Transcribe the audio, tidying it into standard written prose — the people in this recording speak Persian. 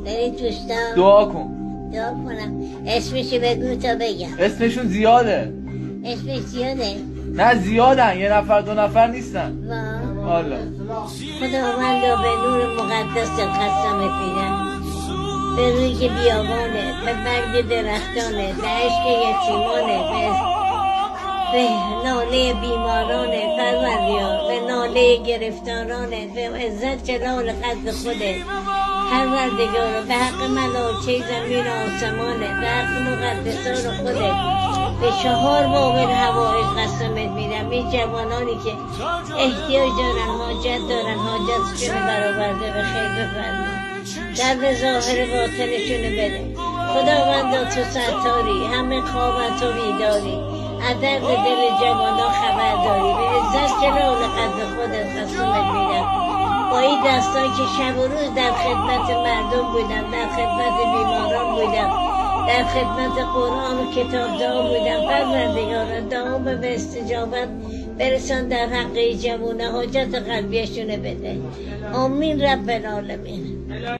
برید دوستان دعا کن. دعا کنم. اسمشو بگو تا بگم. اسمشون زیاده. اسمش زیاده. نه زیادن، یه نفر دو نفر نیستن. حالا خداوندا به نور مقدس قسمت میدم، به روی بیابانه، به برگ درختانه، به عشق یتیمانه، به ناله بیمارانه پروردگار، به ناله گرفتارانه، به عزت جلال قدر خودت پروردگار، به حق ملائکه زمین و آسمانه، به حق مقدسان خودت، به 4 واقع حوائج قسمت میدم. این جوانانی که احتیاج دارن، حاجت دارن، حاجتشون برآورده به خیر بفرما، در ظاهر باطنشونو بده. خداوندا تو ستاری، همه خواب تو بیداری، از درد دل جوانا خبر داری، به عزت جلال قدر خودت قسمت میدم. با این دستایی که شب و روز در خدمت مردم بودم، در خدمت بیماران بودم، در خدمت قرآن و کتاب دعا بودم، پروردگار دعا به استجابت برسان، در حق جوانه حاجت قلبیشونه بده. آمین رب العالمین.